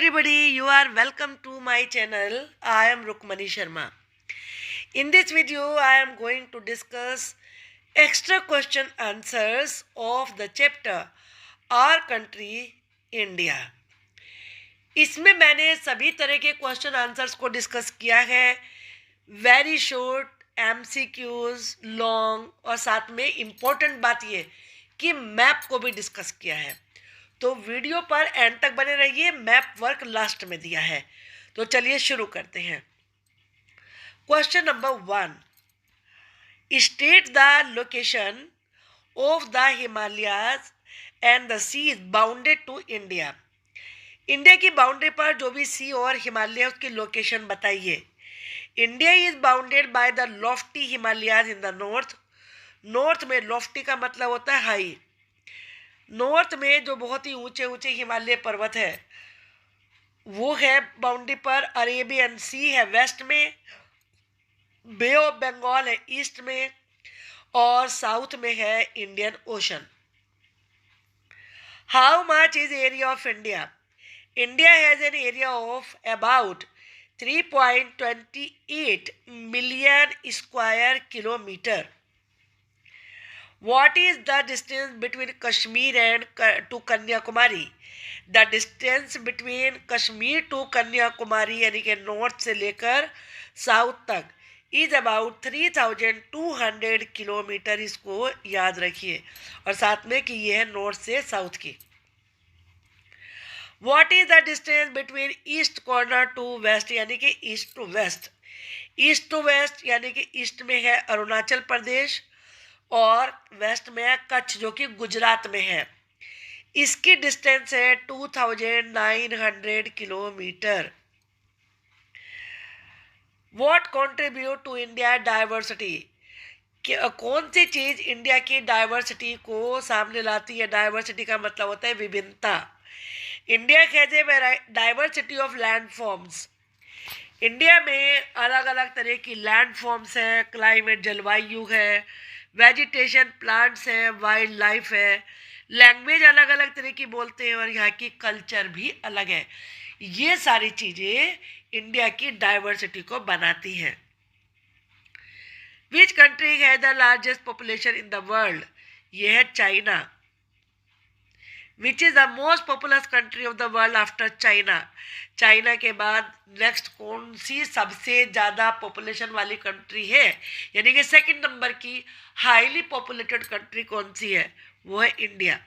everybody, you are welcome to my channel. I am Rukmani Sharma. In this video, I am going to discuss extra question answers of the chapter Our Country India. इसमें मैंने सभी तरह के question answers को discuss किया है, very short, MCQs, long और साथ में इम्पोर्टेंट बात ये कि मैप को भी डिस्कस किया है। तो वीडियो पर एंड तक बने रहिए, मैप वर्क लास्ट में दिया है। तो चलिए शुरू करते हैं। Question number 1, state the location of the Himalayas and the seas bounded to India. India की बाउंड्री पर जो भी सी और हिमालय उसकी लोकेशन बताइए। India is bounded by the lofty Himalayas in the north. North में लॉफ्टी का मतलब होता है हाई। नॉर्थ में जो बहुत ही ऊंचे ऊंचे हिमालय पर्वत है वो है बाउंड्री पर। अरेबियन सी है वेस्ट में, बे ऑफ बंगाल है ईस्ट में और साउथ में है Indian ocean. How much is area of India? India has an area of about 3.28 million square kilometre. What is the distance between Kashmir and to Kanyakumari? The distance between Kashmir to Kanyakumari यानी कि north से लेकर south तक is about 3200 kilometre. इसको याद रखिए और साथ में कि यह है नॉर्थ से साउथ की। What is the distance between east corner to west यानी कि east to west? East to west यानी कि ईस्ट में है अरुणाचल प्रदेश और वेस्ट में है कच्छ जो कि गुजरात में है। इसकी डिस्टेंस है 2900 kilometre. What contribute to India diversity? कौन सी चीज इंडिया की डाइवर्सिटी को सामने लाती है? डाइवर्सिटी का मतलब होता है विभिन्नता। India has a diversity of land forms. India में अलग अलग तरह की लैंड फॉर्म्स हैं, क्लाइमेट जलवायु है, वेजिटेशन प्लांट्स है, वाइल्ड लाइफ है, लैंग्वेज अलग अलग तरह की बोलते हैं और यहाँ की कल्चर भी अलग है। ये सारी चीज़ें इंडिया की डाइवर्सिटी को बनाती हैं। विच कंट्री है the largest population in the world? ये है China. Which is the most populous country of the world after China? China के बाद नेक्स्ट कौन सी सबसे ज़्यादा पॉपुलेशन वाली कंट्री है, यानी कि सेकंड नंबर की हाईली पॉपुलेटेड कंट्री कौन सी है? वो है India.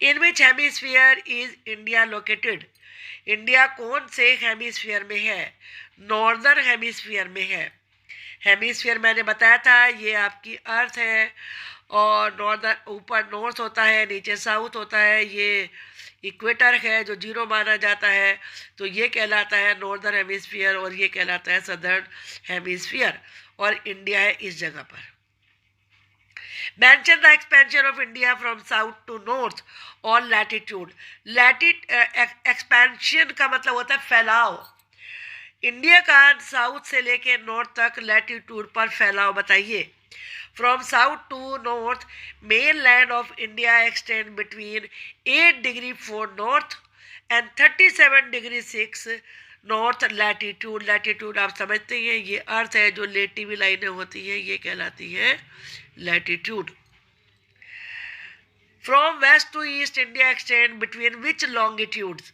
In which hemisphere is India located? India कौन से हेमिस्फीयर में है? नॉर्दर्न हेमिस्फीयर में है। हेमिस्फीयर मैंने बताया था ये आपकी अर्थ है और नॉर्दर्न ऊपर नॉर्थ होता है, नीचे साउथ होता है। ये इक्वेटर है जो जीरो माना जाता है, तो ये कहलाता है नॉर्दर्न हेमिस्फीयर और ये कहलाता है सदर्न हेमिस्फीयर और इंडिया है इस जगह पर। Mention the expansion of India from south to north और लैटिट्यूड। एक्सपेंशन का मतलब होता है फैलाव। इंडिया का साउथ से लेके नॉर्थ तक लैटिट्यूड पर फैलाव बताइए। From south to north, mainland of India extend between 8 degree 4 north and 37 degree 6 north latitude. Latitude आप समझते हैं ये अर्थ है, जो लेटी हुई लाइनें होती हैं ये कहलाती है latitude. From west to east, India extend between which longitudes?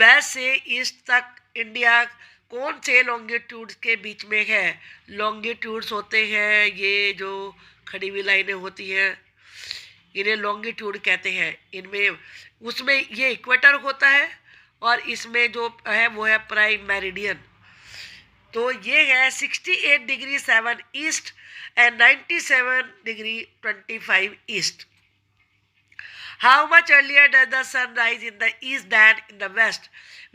west से ईस्ट तक इंडिया कौन से लॉन्गिट्यूड्स के बीच में है? लॉन्गिट्यूड्स होते हैं ये जो खड़ी हुई लाइनें होती हैं, इन्हें लॉन्गिट्यूड कहते हैं। इनमें उसमें ये इक्वेटर होता है और इसमें जो है वो है प्राइम मेरिडियन। तो ये है 68 degree 7 east and 97 degree 25 east. How much earlier does the sun rise in the east than in the west?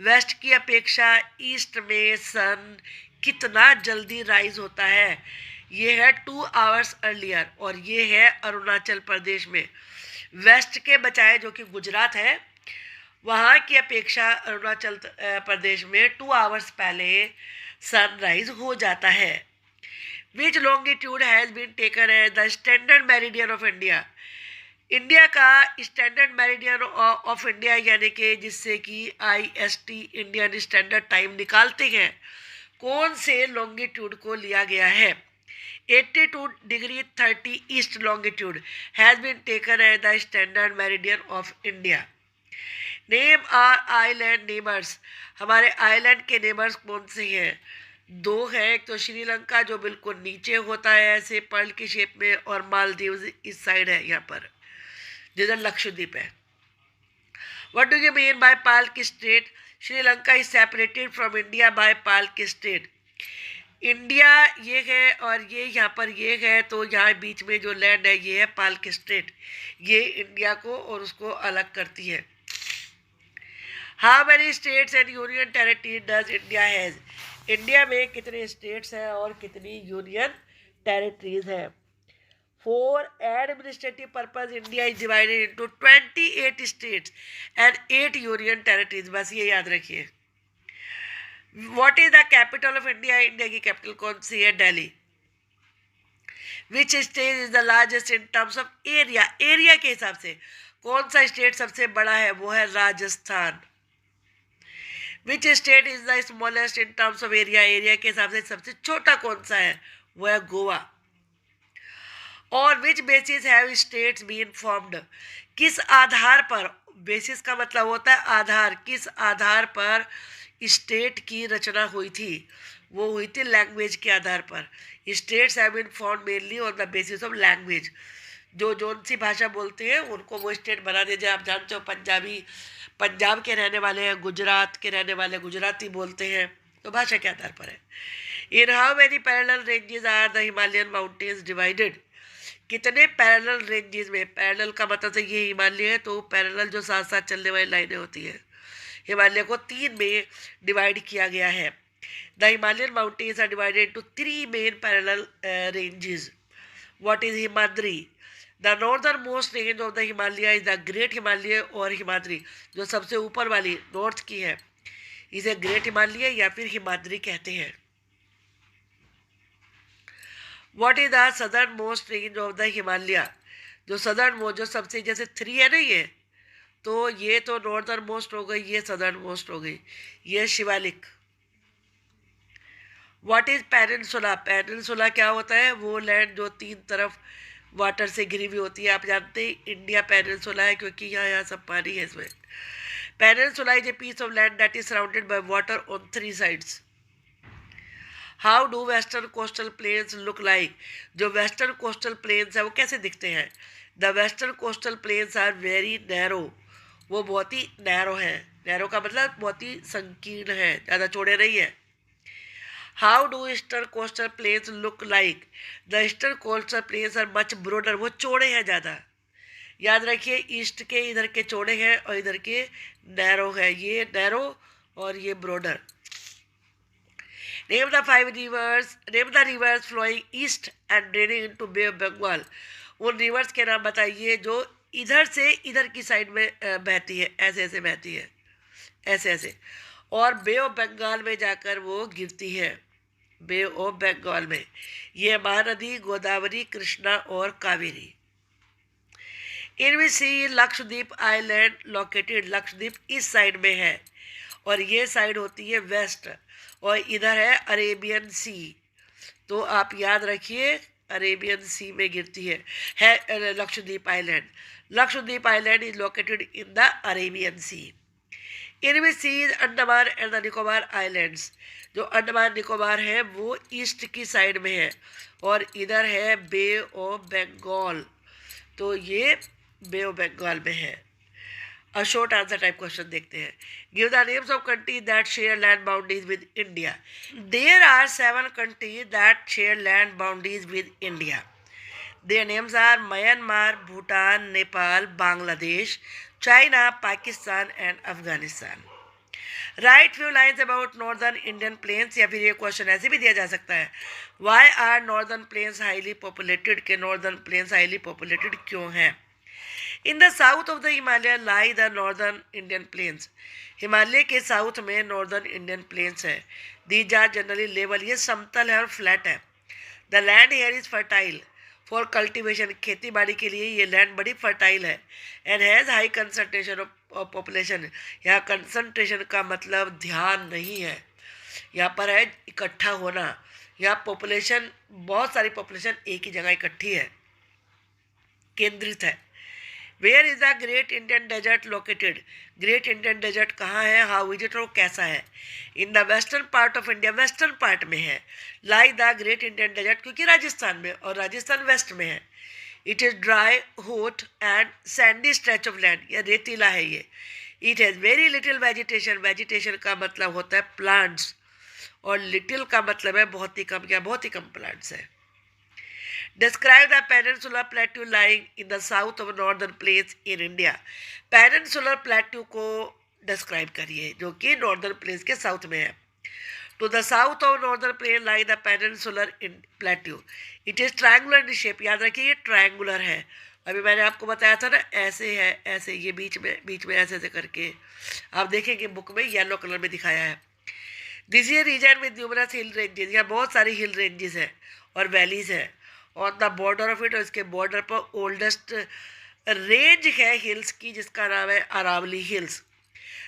West की अपेक्षा ईस्ट में सन कितना जल्दी राइज होता है? ये है 2 आवर्स अर्लियर और ये है अरुणाचल प्रदेश में। वेस्ट के बजाय जो कि गुजरात है वहाँ की अपेक्षा अरुणाचल प्रदेश में 2 आवर्स पहले सनराइज हो जाता है। Which longitude has been taken as the standard meridian of India? India का स्टैंडर्ड मेरिडियन ऑफ इंडिया यानी कि जिससे कि IST इंडियन स्टैंडर्ड टाइम निकालते हैं, कौन से लॉन्गिट्यूड को लिया गया है? 82 degree 30 east longitude has been taken as the standard meridian of India. Name are island neighbours, हमारे आइलैंड के नेबर्स कौन से हैं? दो हैं, एक तो श्रीलंका जो बिल्कुल नीचे होता है ऐसे पर्ल की शेप में, और मालदीव इस साइड है यहाँ पर जिधर लक्षद्वीप है। What do you mean by Palk state? Sri Lanka is separated from India by Palk state. India ये है और ये यहाँ पर ये है, तो यहाँ बीच में जो लैंड है ये है पाल्क स्टेट, ये इंडिया को और उसको अलग करती है। How many states and union territory does India has? India में कितने स्टेट्स हैं और कितनी यूनियन टेरिटरीज हैं? For administrative purpose, India is divided into 28 states and 8 union territories. बस ये याद रखिए। What is the capital of India? India की कैपिटल कौन सी है? Delhi. Which state is the largest in terms of area? Area के हिसाब से कौन सा स्टेट सबसे बड़ा है? वो है Rajasthan. Which state is the smallest in terms of area? Area के हिसाब से सबसे छोटा कौन सा है? वो है गोवा। और which basis have states been formed? किस आधार पर? बेसिस का मतलब होता है आधार। किस आधार पर स्टेट की रचना हुई थी? वो हुई थी लैंग्वेज के आधार पर। States have been formed mainly on the basis of language. जो जोन सी भाषा बोलते हैं उनको वो स्टेट बना दीजिए। आप जानते हो पंजाबी पंजाब के रहने वाले हैं, गुजरात के रहने वाले गुजराती बोलते हैं, तो भाषा के आधार पर है। In how many parallel ranges are the Himalayan mountains divided? कितने पैरेलल रेंजेस में? पैरेलल का मतलब तो ये हिमालय है, तो पैरेलल जो साथ साथ चलने वाली लाइनें होती हैं, हिमालय को 3 में डिवाइड किया गया है। The Himalayan mountains are divided into 3 main parallel ranges. What is Himadri? The northern most range of the Himalaya is the great Himalaya, और हिमाद्री जो सबसे ऊपर वाली नॉर्थ की है इसे ग्रेट हिमालय या फिर हिमाद्री कहते हैं। What is the southern most range of the Himalaya? जो सदर्न मोस्ट, जो सबसे जैसे 3 है ना ये, तो ये तो नॉर्दर्न मोस्ट हो गई, ये सदर्न मोस्ट हो गई, ये Shivalik. What is peninsula? Peninsula क्या होता है? वो लैंड जो 3 तरफ वाटर से घिरी हुई होती है। आप जानते हैं इंडिया पेनिनसुला है क्योंकि यहाँ सब पानी है इसमें। Peninsula is a piece of land that is surrounded by water on 3 sides. How do western coastal plains look like? जो वेस्टर्न कोस्टल प्लेन्स है वो कैसे दिखते हैं? The western coastal plains are very narrow, वो बहुत ही नैरो है। Narrow का मतलब बहुत ही संकीर्ण है, ज़्यादा चौड़े नहीं है। How do eastern coastal plains look like? The eastern coastal plains are much broader, वो चौड़े हैं ज़्यादा। याद रखिए ईस्ट के इधर के चौड़े हैं और इधर के नैरो है, ये नैरो और ये broader. Name the 5 rivers. Name the rivers flowing east and draining into Bay of Bengal. उन रिवर्स के नाम बताइए जो इधर से इधर की साइड में बहती है, ऐसे ऐसे बहती है, ऐसे ऐसे, और बे ऑफ बंगाल में जाकर वो गिरती है। बे ऑफ बंगाल में ये महानदी गोदावरी, कृष्णा और कावेरी। इनमें से लक्षद्वीप आइलैंड लोकेटेड, लक्षद्वीप इस साइड में है और ये साइड होती है वेस्ट, और इधर है अरेबियन सी, तो आप याद रखिए अरेबियन सी में गिरती है Lakshadweep island. Lakshadweep island is located in the Arabian sea. इनमें सी Andaman and the Nicobar islands, जो अंडमान निकोबार है वो ईस्ट की साइड में है और इधर है बे ऑफ बंगाल, तो ये बे ऑफ बंगाल में है। A short answer type question देखते हैं। Give the names of countries that share land boundaries with India. There are 7 countries that share land boundaries with India. Their names are Myanmar, Bhutan, Nepal, Bangladesh, China, Pakistan and Afghanistan. Write few lines about northern Indian plains, या फिर ये question ऐसे भी दिया जा सकता है, Why are northern plains highly populated? के northern plains highly populated क्यों हैं? In the south of the Himalaya lie the northern Indian plains. Himalaya के साउथ में नॉर्दर्न इंडियन प्लेन्स है। These are generally level, ये समतल है और फ्लैट है। The land here is fertile for cultivation, खेती बाड़ी के लिए ये लैंड बड़ी फर्टाइल है। And has high concentration of population, यहाँ कंसंट्रेशन का मतलब ध्यान नहीं है, यहाँ पर है इकट्ठा होना। यहाँ पॉपुलेशन, बहुत सारी पॉपुलेशन एक ही जगह इकट्ठी है, केंद्रित है। Where is the great Indian desert located, great Indian desert कहाँ है, हाउ इज इट, और कैसा है। In the western part of India, western part में है। Like the great Indian desert, क्योंकि राजस्थान में, और राजस्थान वेस्ट में है। It is dry, hot and sandy stretch of land, यह रेतीला है ये। It has very little vegetation, vegetation का मतलब होता है प्लांट्स, और लिटिल का मतलब है बहुत ही कम, क्या बहुत ही कम प्लांट्स है। Describe the peninsular plateau lying in the south of northern plains in India. Peninsular plateau को describe करिए, जो कि northern plains के south में है। To the south of northern plain lie the peninsular plateau. It is triangular in shape. याद रखिए ये triangular है। अभी मैंने आपको बताया था ना, ऐसे है, ऐसे, ये बीच में ऐसे ऐसे करके, आप देखेंगे बुक में येलो कलर में दिखाया है। This is region with numerous hill ranges, यहाँ बहुत सारी हिल रेंजेस हैं और वैलीज हैं। On the border of it, और इसके बॉर्डर पर ओल्डेस्ट रेंज है हिल्स की, जिसका नाम है Aravalli hills.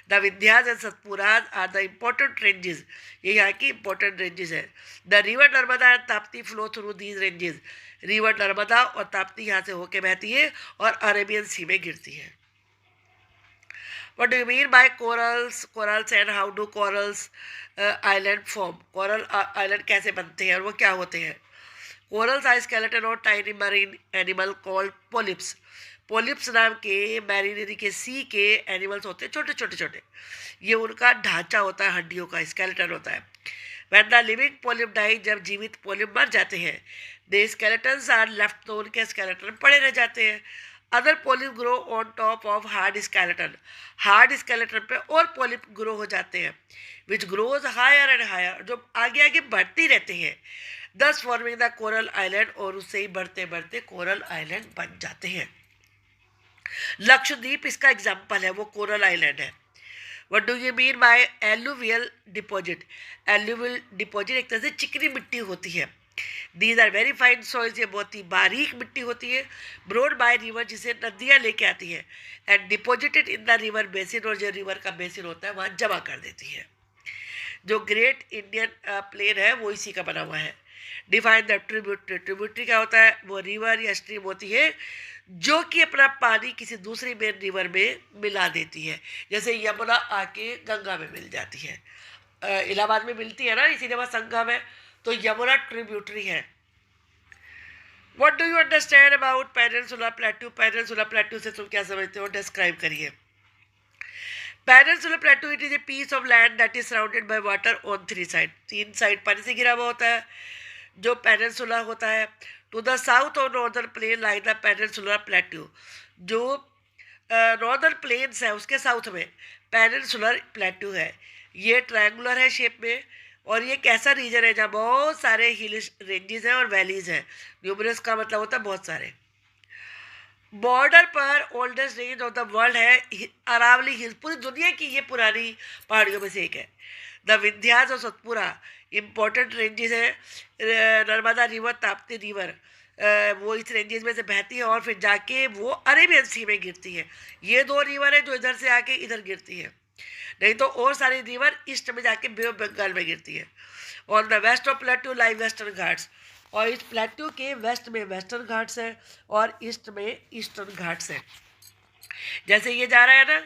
The Vindhyas and Satpuras are the important ranges, ये यहाँ की इम्पोर्टेंट रेंजेस है। The river Narmada and Tapti flow through these ranges, river Narmada और ताप्ती यहाँ से होके बहती है और अरेबियन सी में गिरती है। What do you mean by corals? Corals and how do corals island form? Coral island कैसे बनते हैं और वो क्या होते हैं? Corals are skeleton or tiny marine animal called polyps. Polyps नाम के मैरिनरी के सी के एनिमल्स होते हैं, छोटे छोटे छोटे, ये उनका ढांचा होता है, हड्डियों का स्केलेटन होता है। When the living polyp die, जब जीवित पोलिप मर जाते हैं, the skeletons are left, तो उनके स्केलेटन पड़े रह जाते हैं। Other polyp grow on top of hard skeleton, hard skeleton पे और पोलिप ग्रो हो जाते हैं, which grows higher and higher, जो आगे आगे बढ़ती रहते हैं, दस फॉर्मिंग द कोरल आइलैंड, और उससे ही बढ़ते बढ़ते कोरल आइलैंड बन जाते हैं। लक्षद्वीप इसका एग्जाम्पल है, वो कोरल आइलैंड है। What do you mean by alluvial deposit? Alluvial deposit एक तरह से चिकनी मिट्टी होती है। These are very fine soils, ये बहुत ही बारीक मिट्टी होती है। Brought by river, जिसे नदियाँ लेके आती है, and deposited in the river basin, और जो रिवर का बेसिन होता है वहाँ जमा कर देती है। जो ग्रेट इंडियन प्लेन है वो इसी का बना हुआ है। डिफाइन द ट्रिब्यूटरी, ट्रिब्यूटरी क्या होता है, वो रिवर या स्ट्रीम होती है जो कि अपना पानी किसी दूसरी मेन रिवर में मिला देती है, जैसे यमुना आके गंगा में मिल जाती है, इलाहाबाद में मिलती है ना, इसीलिए वहाँ संगम है, तो यमुना ट्रिब्यूटरी है। What do you understand about peninsula plateau, peninsula plateau से तुम क्या समझते हो, डिस्क्राइब करिए। Peninsula plateau, it is a piece of land that is surrounded by water on three side, तीन साइड पानी से घिरा हुआ होता है जो पेनिनसुला होता है। टू द साउथ और northern plain like the peninsular plateau, जो नॉर्दर्न प्लेन्स है उसके साउथ में पेनिनसुलर प्लेट्यू है। ये ट्रायंगुलर है शेप में, और ये कैसा रीजन है जहाँ बहुत सारे हिल रेंजेस हैं और वैलीज हैं। न्यूमरस का मतलब होता है बहुत सारे। बॉर्डर पर oldest range of the world है अरावली हिल्स, पूरी दुनिया की ये पुरानी पहाड़ियों में से एक है। द विंध्यास और सतपुरा इम्पोर्टेंट रेंजेस हैं। नर्मदा रिवर, ताप्ती रिवर, वो इस रेंजेस में से बहती है और फिर जाके वो अरेबियन सी में गिरती है। ये दो रिवर है जो इधर से आके इधर गिरती है, नहीं तो और सारी रिवर ईस्ट में जाके बे ऑफ बंगाल में गिरती है। On the west of plateau lie western Ghats, और इस प्लेट्यू के वेस्ट में वेस्टर्न घाट्स हैं और ईस्ट में ईस्टर्न घाट्स हैं। जैसे ये जा रहा है ना,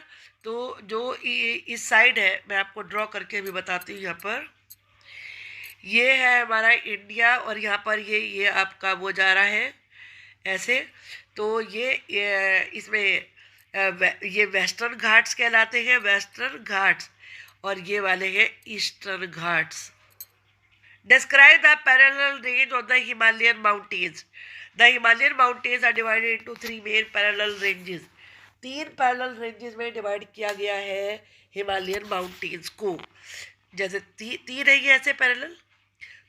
तो जो इस साइड है, मैं आपको ड्रॉ करके भी बताती हूँ। यहाँ पर ये है हमारा इंडिया, और यहाँ पर ये आपका वो जा रहा है ऐसे, तो ये इसमें ये वेस्टर्न घाट्स कहलाते हैं, वेस्टर्न घाट्स, और ये वाले हैं eastern Ghats. Describe the parallel range of the Himalayan mountains. The Himalayan mountains are divided into three main parallel ranges, तीन पैरेलल रेंजेस में डिवाइड किया गया है हिमालयन माउंटेन्स को। जैसे तीन है ये ऐसे पैरेलल,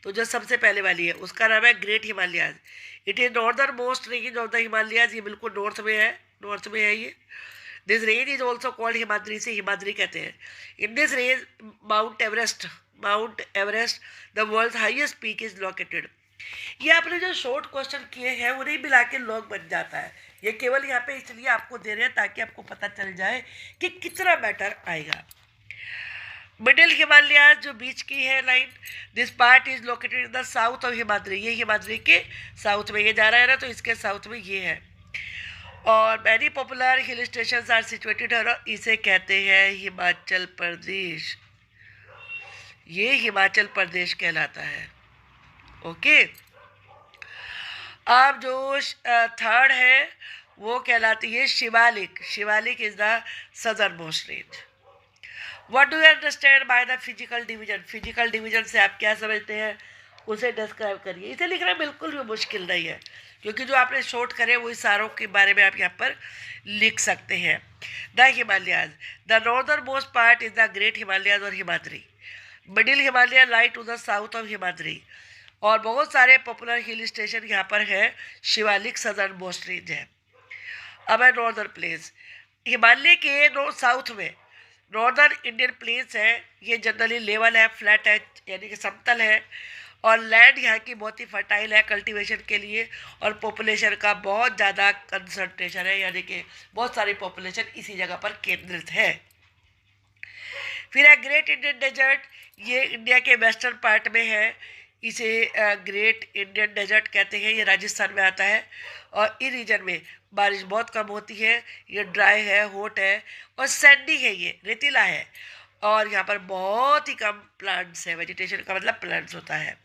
तो जो सबसे पहले वाली है उसका नाम है great Himalayas. It is northern most range of the Himalayas, ये बिल्कुल नॉर्थ में है ये। This range is also called Himadri, से हिमाद्री कहते हैं। In this range Mount Everest, the world's highest peak is located. ये आपने जो शॉर्ट क्वेश्चन किए हैं उन्हें मिला के लॉन्ग बन जाता है। ये केवल यहाँ पे इसलिए आपको दे रहे हैं ताकि आपको पता चल जाए कि कितना मैटर आएगा। मिडिल हिमालयाज जो बीच की है line, this part is located in the south of Himadri, ये हिमाद्री के साउथ में ये जा रहा है ना, तो इसके साउथ में ये है। और many popular hill station are situated, और इसे कहते हैं हिमाचल प्रदेश। ये हिमाचल प्रदेश कहलाता है। ओके। अब जो थर्ड है वो कहलाती है Shivalik. Shivalik is the southern most range. What do you understand by the physical division? Physical division से आप क्या समझते हैं उसे डिस्क्राइब करिए। इसे लिखना बिल्कुल भी मुश्किल नहीं है, क्योंकि जो आपने शॉर्ट करे वही सारों के बारे में आप यहाँ पर लिख सकते हैं। The Himalayas, the northern most part is the great Himalayas और Himadri. Middle Himalaya lie to the south of Himadri. और बहुत सारे पॉपुलर हिल स्टेशन यहाँ पर है। शिवालिक सदर्न मोस्ट रेंज है। अब है नॉर्दर्न प्लेन्स। हिमालय के साउथ में नॉर्दर्न इंडियन प्लेन्स है। ये जनरली लेवल है, फ्लैट है, यानी कि समतल है। और लैंड यहाँ की बहुत ही फर्टाइल है कल्टीवेशन के लिए। और पॉपुलेशन का बहुत ज़्यादा कंसंट्रेशन है, यानी कि बहुत सारी पॉपुलेशन इसी जगह पर केंद्रित है। फिर है ग्रेट इंडियन डेजर्ट। ये इंडिया के वेस्टर्न पार्ट में है। इसे ग्रेट इंडियन डेजर्ट कहते हैं। ये राजस्थान में आता है और इस रीजन में बारिश बहुत कम होती है। ये ड्राई है, हॉट है और सैंडी है, ये रेतीला है। और यहाँ पर बहुत ही कम प्लांट्स है। वेजिटेशन का मतलब प्लांट्स होता है।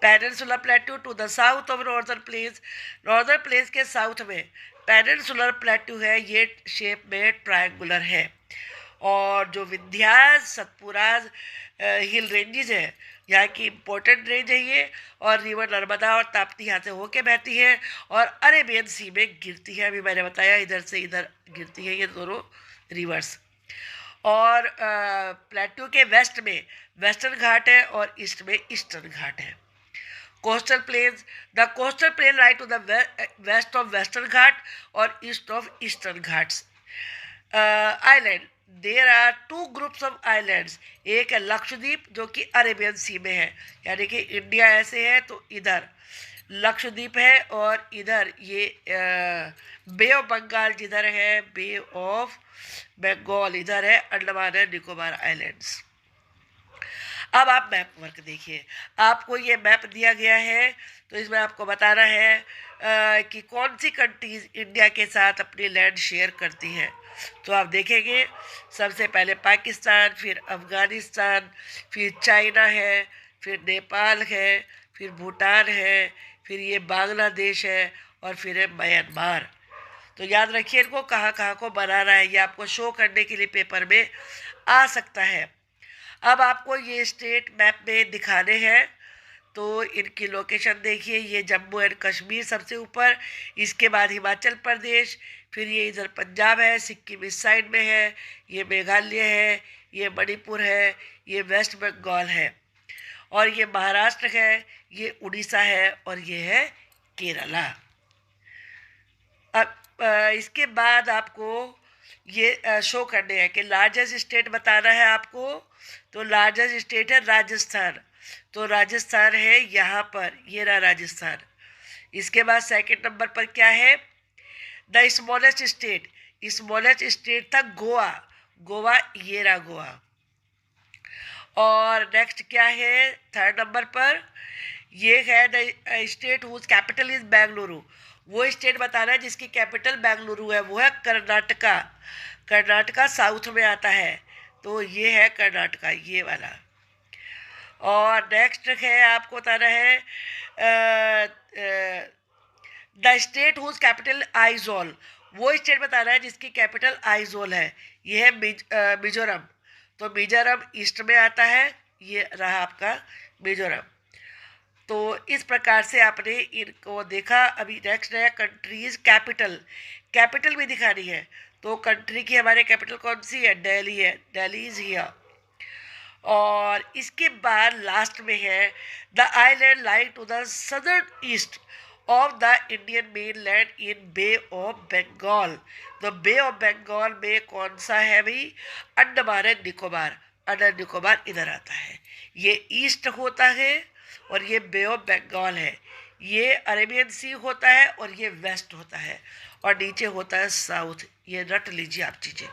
Peninsular plateau to the south of northern plains. Northern plains के साउथ में पेनिनसुलर प्लेट्यू है। ये शेप में ट्रायंगुलर है। और जो विंध्यास सतपुराज हिल रेंजेस है, यहाँ की इम्पोर्टेंट रेंज है ये। और रिवर नर्मदा और ताप्ती यहाँ से होके बहती है और अरेबियन सी में गिरती है। अभी मैंने बताया इधर से इधर गिरती है ये दोनों रिवर्स। और प्लेट्यू के वेस्ट में वेस्टर्न घाट है और ईस्ट में ईस्टर्न घाट है। Coastal plains, the coastal plain lie to the west of western Ghat और east of eastern Ghats. Island, there are two groups of islands. एक है लक्षद्वीप जो कि अरेबियन सी में है, यानी कि इंडिया ऐसे है तो इधर लक्षद्वीप है और इधर ये बे ऑफ बंगाल जिधर है, बे ऑफ बंगाल इधर है, अंडमान एंड निकोबार आइलैंड्स। अब आप मैप वर्क देखिए। आपको ये मैप दिया गया है तो इसमें आपको बताना है कि कौन सी कंट्रीज इंडिया के साथ अपनी लैंड शेयर करती हैं। तो आप देखेंगे सबसे पहले पाकिस्तान, फिर अफ़गानिस्तान, फिर चाइना है, फिर नेपाल है, फिर भूटान है, फिर ये बांग्लादेश है और फिर है म्यांमार। तो याद रखिए इनको कहाँ कहाँ को बनाना है, ये आपको शो करने के लिए पेपर में आ सकता है। अब आपको ये स्टेट मैप में दिखाने हैं तो इनकी लोकेशन देखिए। ये जम्मू एंड कश्मीर सबसे ऊपर, इसके बाद हिमाचल प्रदेश, फिर ये इधर पंजाब है, सिक्किम इस साइड में है, ये मेघालय है, ये मणिपुर है, ये वेस्ट बंगाल है और ये महाराष्ट्र है, ये उड़ीसा है और ये है केरला। अब इसके बाद आपको ये शो करने हैं कि लार्जेस्ट स्टेट बताना है आपको। तो लार्जेस्ट स्टेट है राजस्थान, तो राजस्थान है यहाँ पर, ये रहा राजस्थान। इसके बाद सेकंड नंबर पर क्या है, the smallest state. Smallest state था गोवा, गोवा ये रहा गोवा। और नेक्स्ट क्या है थर्ड नंबर पर, ये है the state whose capital is Bengaluru. वो स्टेट बताना है जिसकी कैपिटल बेंगलुरु है, वो है कर्नाटका। कर्नाटका साउथ में आता है तो ये है कर्नाटका, ये वाला। और नेक्स्ट है आपको बताना है the state whose capital Aizawl. वो स्टेट बताना है जिसकी कैपिटल आइजोल है, ये है मिजोरम। तो मिजोरम ईस्ट में आता है, ये रहा आपका मिजोरम। तो इस प्रकार से आपने इनको देखा। अभी नेक्स्ट है कंट्रीज कैपिटल। कैपिटल भी दिखानी है तो कंट्री की हमारे कैपिटल कौन सी है, दिल्ली है, दिल्ली इज हियर। और इसके बाद लास्ट में है the island lie to the southern east of the Indian mainland in Bay of Bengal. तो बे ऑफ बंगाल में कौन सा है भाई, अंडमान एंड निकोबार। अंडमान निकोबार इधर आता है, ये ईस्ट होता है और ये बे ऑफ बंगाल है। ये अरेबियन सी होता है और ये वेस्ट होता है, और नीचे होता है साउथ। ये रट लीजिए आप चीज़ें।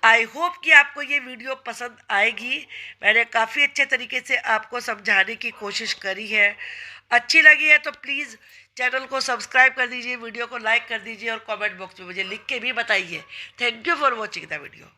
आई होप कि आपको ये वीडियो पसंद आएगी। मैंने काफ़ी अच्छे तरीके से आपको समझाने की कोशिश करी है। अच्छी लगी है तो प्लीज़ चैनल को सब्सक्राइब कर दीजिए, वीडियो को लाइक कर दीजिए और कमेंट बॉक्स में मुझे लिख के भी बताइए। Thank you for watching the video.